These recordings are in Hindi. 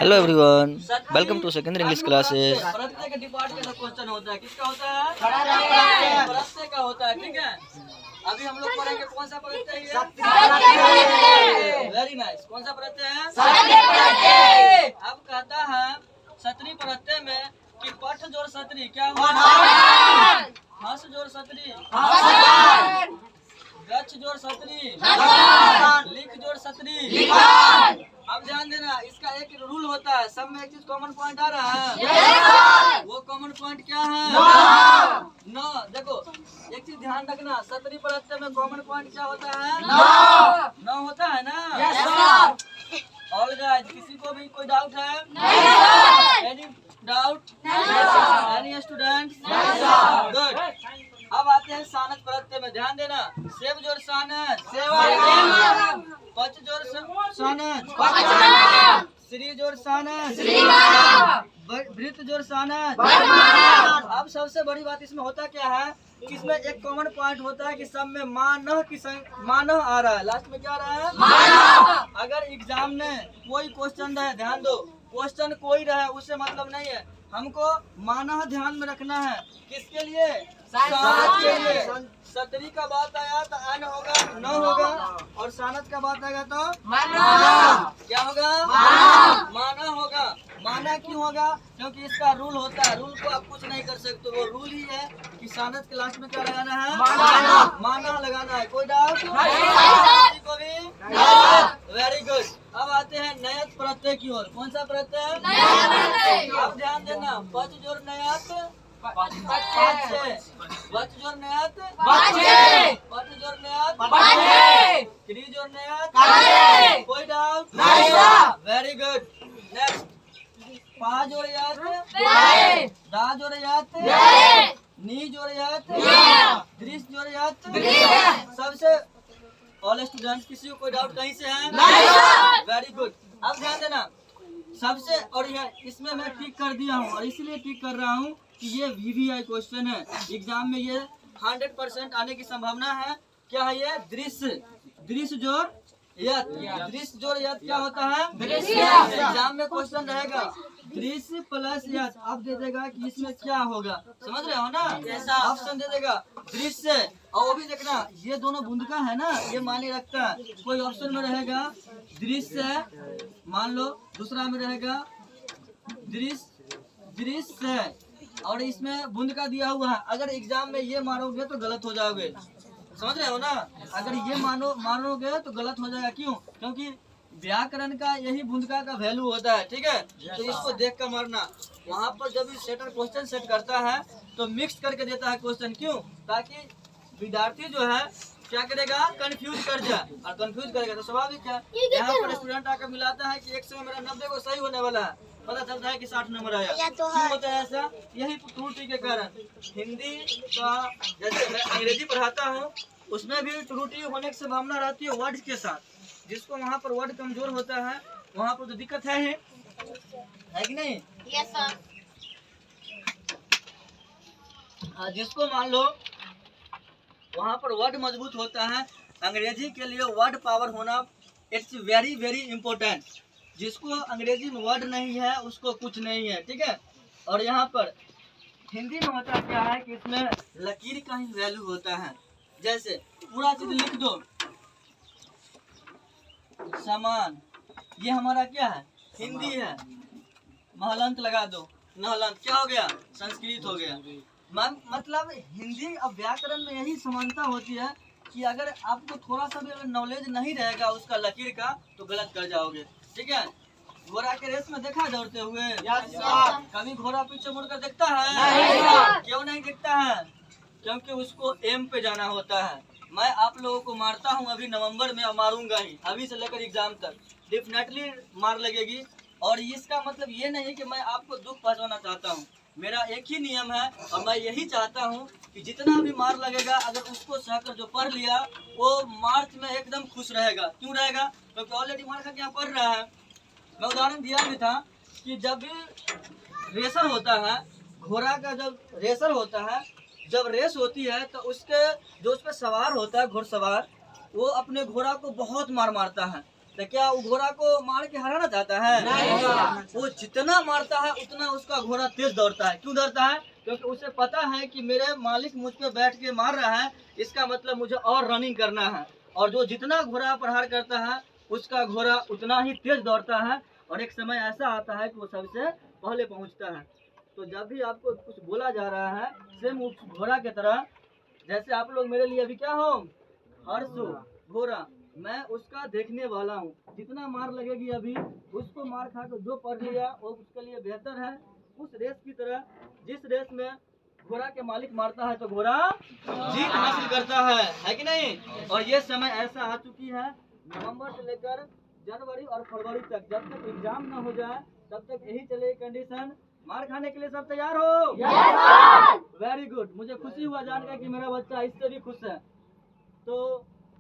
Hello everyone, welcome to secondary English classes. प्रत्येक डिपार्टमेंट का क्वेश्चन होता है, किसका होता है? प्रत्येक का होता है। ठीक है, अभी हम लोग पढ़ेंगे कौन सा प्रत्यय है? Very nice. कौन सा प्रत्यय है? अब कहता है सतरी प्रत्यय में कि पठ जोड़ सतरी क्या हुआ? हंस जोड़ सतरी, गच्छ जोड़ सतरी, लिख जोड़ सतरी। अब ध्यान देना, इसका एक रूल होता है, सब में एक चीज कॉमन पॉइंट आ रहा है। वो कॉमन पॉइंट क्या है? न। देखो एक चीज ध्यान रखना, सतरी प्रत्यय में कॉमन पॉइंट क्या होता है? न होता है ना। ऑल गाइस, किसी को भी कोई डाउट है? Any doubt? Any student? Good. अब आते हैं सानस प्रत्यय में, ध्यान देना। सेव जोड़ सानस, पच जोड़ सानस, श्री जोड़ सानस, वृत्त जोड़ सानस। अब सबसे बड़ी बात इसमें होता क्या है कि इसमें एक कॉमन पॉइंट होता है कि सब में मानह की मानह आ रहा है, लास्ट में क्या आ रहा है? मानह। अगर एग्जाम में कोई क्वेश्चन रहे, ध्यान दो, क्वेश्चन कोई रहे उससे मतलब नहीं है, हमको मानह ध्यान में रखना है। किसके लिए? सानस के लिए। सतरी का बात आया तो अन होगा, न होगा, और सानस का बात आएगा तो क्या होगा? माना होगा। माना क्यों होगा? क्योंकि इसका रूल होता है, रूल को आप कुछ नहीं कर सकते। वो रूल ही है कि सानस के लास्ट में क्या लगाना है? माना लगाना है। कोई डाउट किसी को भी? Very good. अब आते हैं नयत प्रत्यय की ओर। कौन सा प्रत्यय? अब ध्यान देना, पच जोड़ नयत, वच जोड़ नयत, पच जोड़ नयत, क्री जोड़ नयत। कोई डाउट? Very good. नेक्स्ट, पा जोड़ यात, दा जोड़ यात, नी जोड़ यात, दृश्य जोड़ यात। सबसे ऑल स्टूडेंट्स, किसी को कोई डाउट कहीं से है? Very good. अब ध्यान देना, सबसे और इसमें मैं टिक कर दिया हूँ, और इसलिए टिक कर रहा हूँ कि ये VVI क्वेश्चन है। एग्जाम में ये 100% आने की संभावना है। क्या है ये? दृश्य। दृश्य जोड़ यत। दृश्य जोड़ यत क्या होता है? एग्जाम में क्वेश्चन रहेगा दृश्य प्लस यत। अब दे देगा कि इसमें क्या होगा, समझ रहे हो ना? ऑप्शन दे देगा दृश्य, और वो भी देखना ये दोनों बूंदका है ना, ये माने रखता है। कोई ऑप्शन में रहेगा दृश्य, मान लो दूसरा में रहेगा दृश्य, और इसमें बूंद का दिया हुआ है। अगर एग्जाम में ये मारोगे तो गलत हो जाओगे, समझ रहे हो ना? अगर ये मारोगे तो गलत हो जाएगा। क्यों? क्योंकि व्याकरण का यही बूंदका का वैल्यू होता है। ठीक है, तो इसको देख कर मारना। वहाँ पर जब सेटर क्वेश्चन सेट करता है तो मिक्स करके देता है क्वेश्चन। क्यों? ताकि विद्यार्थी जो है क्या करेगा? कंफ्यूज कर जाए, और कंफ्यूज करेगा तो स्वाभाविक है। यहाँ पर स्टूडेंट आकर मिलाता है कि एक समय मेरा 90 को सही होने वाला है, पता चलता है कि 60 नंबर आया। क्यों होता है ऐसा? यही त्रुटि के कारण। हिंदी का जैसे मैं अंग्रेजी पढ़ाता हूँ, उसमें भी त्रुटि होने की संभावना रहती है वर्ड के साथ। जिसको वहाँ पर वर्ड कमजोर होता है वहाँ पर तो दिक्कत है ही, है कि नहीं? Yes sir. जिसको मान लो वहाँ पर वर्ड मजबूत होता है, अंग्रेजी के लिए वर्ड पावर होना इट्स वेरी वेरी इम्पोर्टेंट। जिसको अंग्रेजी में वर्ड नहीं है उसको कुछ नहीं है। ठीक है, और यहाँ पर हिंदी में होता क्या है कि इसमें लकीर का ही वैल्यू होता है। जैसे पूरा चीज लिख दो, समान, ये हमारा क्या है? हिंदी है। महलंत लगा दो, नहलंत क्या हो गया? संस्कृत हो गया। मतलब हिंदी और व्याकरण में यही समानता होती है कि अगर आपको थोड़ा सा भी अगर नॉलेज नहीं रहेगा उसका लकीर का तो गलत कर जाओगे। ठीक है, घोड़ा के रेस में देखा दौड़ते हुए? कभी घोड़ा पीछे मुड़कर देखता है? क्यों नहीं देखता है? क्योंकि उसको एम पे जाना होता है। मैं आप लोगों को मारता हूँ अभी नवंबर में, और मारूंगा ही अभी से लेकर एग्जाम तक, डेफिनेटली मार लगेगी। और इसका मतलब ये नहीं है कि मैं आपको दुख पहुंचाना चाहता हूँ, मेरा एक ही नियम है, और मैं यही चाहता हूँ कि जितना भी मार लगेगा अगर उसको सहकर जो पढ़ लिया वो मार्च में एकदम खुश रहेगा। क्यों रहेगा? क्योंकि ऑलरेडी मार खा के यहाँ पढ़ रहा है। मैं उदाहरण दिया भी था कि जब भी रेसर होता है, घोड़ा का जब रेसर होता है, जब रेस होती है तो उसके जो उस पर सवार होता है घुड़सवार, वो अपने घोड़ा को बहुत मार मारता है। तो क्या वो घोड़ा को मार के हराना चाहता है? नहीं। वो जितना मारता है उतना उसका घोड़ा तेज दौड़ता है। क्यों दौड़ता है? क्योंकि उसे पता है कि मेरे मालिक मुझ पे बैठ के मार रहा है, इसका मतलब मुझे और रनिंग करना है। और जो जितना घोड़ा प्रहार करता है उसका घोड़ा उतना ही तेज दौड़ता है, और एक समय ऐसा आता है कि वो सबसे पहले पहुंचता है। तो जब भी आपको कुछ बोला जा रहा है, सेम उस घोड़ा की तरह, जैसे आप लोग मेरे लिए अभी क्या हो, हर्षु घोड़ा, मैं उसका देखने वाला हूँ। जितना मार लगेगी अभी, उसको मार खा कर जो पढ़ लिया वो उसके लिए बेहतर है। उस रेस की तरह, जिस रेस में घोड़ा के मालिक मारता है तो घोड़ा जीत हासिल करता है कि नहीं? और ये समय ऐसा आ चुकी है, नवंबर से लेकर जनवरी और फरवरी तक, जब तक एग्जाम न हो जाए तब तक यही चलेगी कंडीशन। मार खाने के लिए सब तैयार हो? Very good. मुझे खुशी हुआ जानकर कि मेरा बच्चा इससे भी खुश है। तो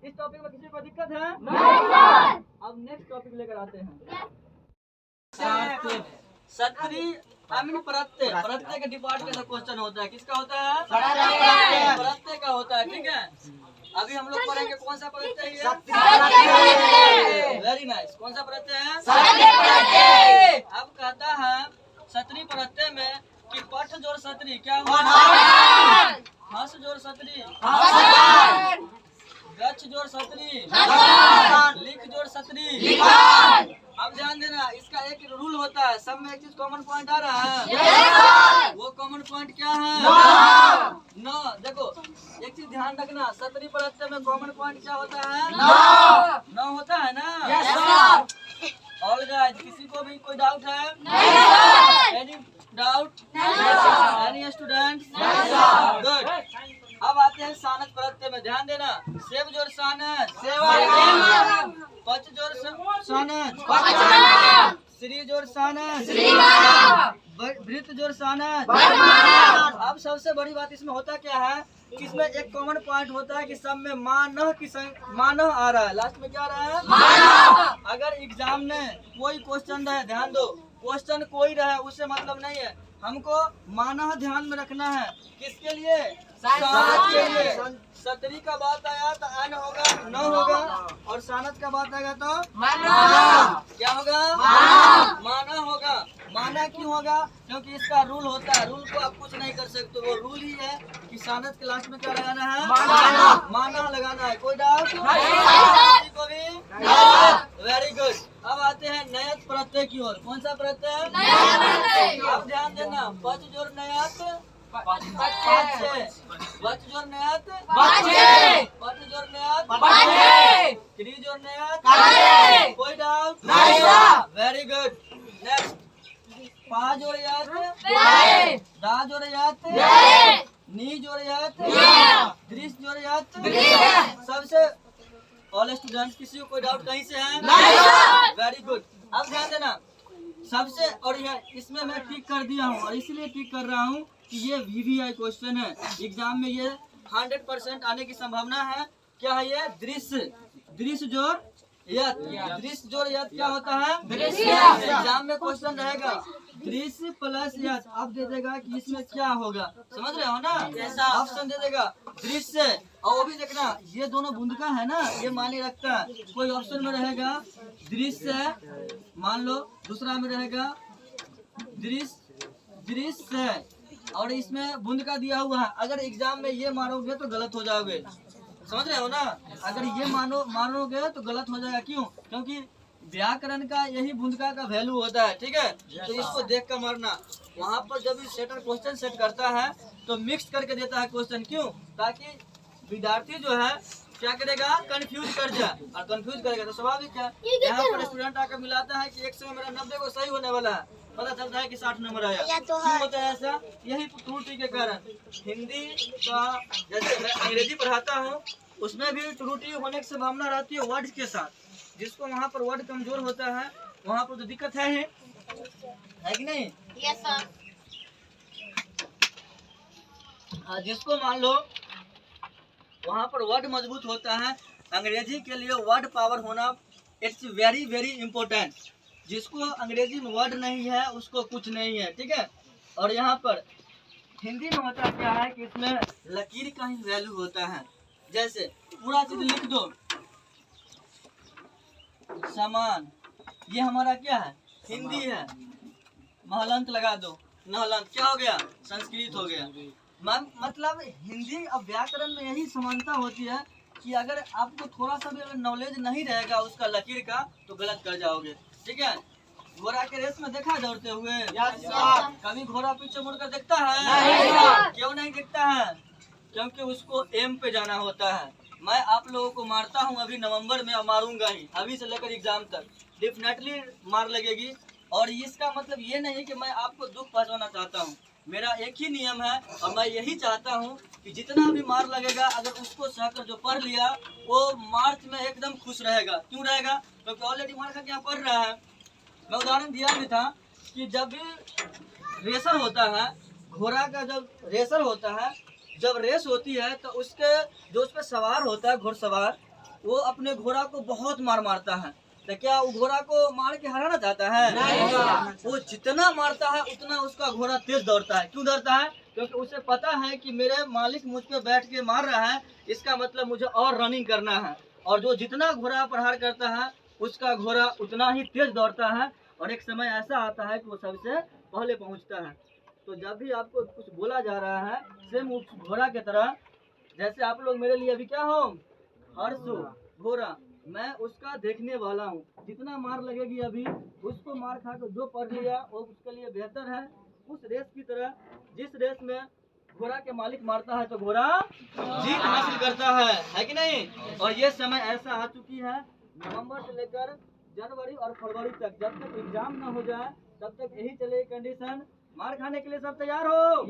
इस टॉपिक में किसी को दिक्कत है? नहीं। अब नेक्स्ट टॉपिक लेकर आते हैं। सत्री प्रत्यय का डिपार्ट का क्वेश्चन होता है। किसका होता है? प्रत्यय का होता है। ठीक है, अभी हम लोग पढ़ेंगे कौन सा प्रत्यय है? Very nice. कौन सा प्रत्यय है? अब कहता है सत्री प्रत्यय में कि पठ जोड़ सत्री क्या हुआ? हंस जोड़ सत्री, गच्छ जोड़ सत्री, लिख जोड़ सत्री। अब ध्यान देना, इसका एक रूल होता है। सब में एक चीज कॉमन पॉइंट आ रहा है। वो कॉमन पॉइंट क्या है? न। देखो एक चीज ध्यान रखना, सत्री प्रत्यय में कॉमन पॉइंट क्या होता है? न होता है ना? ऑल गाइस, किसी को भी कोई डाउट है? Any doubt? Any student? Good. अब आते हैं सानस प्रत्यय में। ध्यान देना, सेव जोड़ सानस, पच जोड़ सानस, श्री जोड़ सानस, वृत्त जोड़ सानस। अब सबसे बड़ी बात इसमें होता क्या है कि इसमें एक कॉमन पॉइंट होता है कि सब में मानह आ रहा है। लास्ट में क्या आ रहा है? मानह। अगर एग्जाम में कोई क्वेश्चन रहे, ध्यान दो, क्वेश्चन कोई रहे उससे मतलब नहीं है, हमको मानह ध्यान में रखना है। किसके लिए? सानस के लिए। सतरी का बात आया तो अन होगा, न होगा, और सानस का बात आएगा तो क्या होगा? माना होगा। माना क्यों होगा? क्योंकि इसका रूल होता है। रूल को आप कुछ नहीं कर सकते, वो रूल ही है कि सानस के लास्ट में क्या लगाना है? माना लगाना है। कोई डाउट? किसी को भी? Very good. अब आते हैं नयत प्रत्यय की ओर। कौन सा प्रत्यय? अब ध्यान देना, पच जोड़ नयत, वच जोड़ नयत, पच जोड़ नयत, क्री जोड़ नयत। कोई डाउट? Very good. नेक्स्ट, पा जोड़ यात, दा जोड़ यात, नी जोड़ यात, दृश्य जोड़ यात। सबसे ऑल स्टूडेंट्स, किसी को कोई डाउट कहीं से है? Very good. अब ध्यान देना, सबसे, और इसमें मैं टिक कर दिया हूँ, और इसलिए टिक कर रहा हूँ कि ये VVI क्वेश्चन है। एग्जाम में ये 100% आने की संभावना है। क्या है ये? दृश्य। दृश्य जोड़ यत। दृश्य जोड़ यत क्या होता है? एग्जाम में क्वेश्चन रहेगा दृश्य प्लस यत। अब दे देगा कि इसमें क्या होगा, समझ रहे हो ना? ऑप्शन दे देगा दृश्य, और वो भी देखना ये दोनों बूंदका है ना, ये माने रखता है। कोई ऑप्शन में रहेगा दृश्य, मान लो दूसरा में रहेगा दृश्य, और इसमें बूंद का दिया हुआ है। अगर एग्जाम में ये मारोगे तो गलत हो जाओगे, समझ रहे हो ना? अगर ये मारोगे तो गलत हो जाएगा। क्यों? क्योंकि व्याकरण का यही बूंदका का वैल्यू होता है। ठीक है, तो इसको देख कर मारना। वहाँ पर जब सेटर क्वेश्चन सेट करता है तो मिक्स करके देता है क्वेश्चन। क्यों? ताकि विद्यार्थी जो है क्या करेगा? कंफ्यूज कर जाए, और कंफ्यूज करेगा तो स्वाभाविक है। यहाँ पर स्टूडेंट आकर मिलाता है कि एक समय मेरा 90 को सही होने वाला है, पता चलता है कि 60 नंबर आया। क्यों होता है ऐसा? यही त्रुटि के कारण। हिंदी का जैसे मैं अंग्रेजी पढ़ाता हूँ, उसमें भी त्रुटि होने की संभावना रहती है वर्ड के साथ। जिसको वहाँ पर वर्ड कमजोर होता है वहाँ पर तो दिक्कत है ही, है कि नहीं? Yes sir. जिसको मान लो वहाँ पर वर्ड मजबूत होता है, अंग्रेजी के लिए वर्ड पावर होना इट्स वेरी वेरी इम्पोर्टेंट। जिसको अंग्रेजी में वर्ड नहीं है उसको कुछ नहीं है। ठीक है, और यहाँ पर हिंदी में होता क्या है कि इसमें लकीर का ही वैल्यू होता है। जैसे पूरा चीज लिख दो, समान। ये हमारा क्या है? हिंदी है। महलंत लगा दो, नहलंत क्या हो गया? संस्कृत हो गया। मतलब हिंदी और व्याकरण में यही समानता होती है कि अगर आपको थोड़ा सा भी अगर नॉलेज नहीं रहेगा उसका लकीर का तो गलत कर जाओगे। ठीक है। घोड़ा के रेस में देखा दौड़ते हुए? कभी घोड़ा पीछे मुड़कर देखता है? नहीं। क्यों नहीं देखता है? क्योंकि उसको एम पे जाना होता है। मैं आप लोगों को मारता हूँ अभी नवंबर में, मारूंगा ही, अभी से लेकर एग्जाम तक डेफिनेटली मार लगेगी। और इसका मतलब ये नहीं है कि मैं आपको दुख पहुंचाना चाहता हूँ। मेरा एक ही नियम है और मैं यही चाहता हूँ कि जितना भी मार लगेगा अगर उसको सहकर जो पढ़ लिया वो मार्च में एकदम खुश रहेगा। क्यों रहेगा? क्योंकि ऑलरेडी मार खा के यहाँ पढ़ रहा है। मैं उदाहरण दिया भी था कि जब भी रेसर होता है, घोड़ा का जब रेसर होता है, जब रेस होती है तो उसके जो उस पर सवार होता है घुड़सवार, वो अपने घोड़ा को बहुत मार मारता है। तो क्या वो घोड़ा को मार के हराना चाहता है? नहीं। वो जितना मारता है उतना उसका घोड़ा तेज दौड़ता है। क्यों दौड़ता है? क्योंकि उसे पता है कि मेरे मालिक मुझ पे बैठ के मार रहा है, इसका मतलब मुझे और रनिंग करना है। और जो जितना घोड़ा प्रहार करता है उसका घोड़ा उतना ही तेज दौड़ता है और एक समय ऐसा आता है कि वो सबसे पहले पहुंचता है। तो जब भी आपको कुछ बोला जा रहा है सेम उस घोड़ा की तरह, जैसे आप लोग मेरे लिए अभी क्या हो? हर्षु घोड़ा, मैं उसका देखने वाला हूँ। जितना मार लगेगी अभी उसको मार खा कर जो पढ़ लिया वो उसके लिए बेहतर है। उस रेस की तरह जिस रेस में घोड़ा के मालिक मारता है तो घोड़ा जीत हासिल करता है कि नहीं? और ये समय ऐसा आ चुकी है नवंबर से लेकर जनवरी और फरवरी तक, जब तक एग्जाम न हो जाए तब तक यही चलेगी कंडीशन। मार खाने के लिए सब तैयार हो?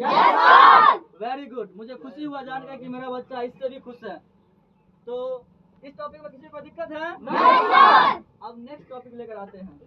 Very good. मुझे खुशी हुआ जानकर कि मेरा बच्चा इससे भी खुश है। तो इस टॉपिक में किसी को दिक्कत है? नहीं। अब नेक्स्ट टॉपिक लेकर आते हैं।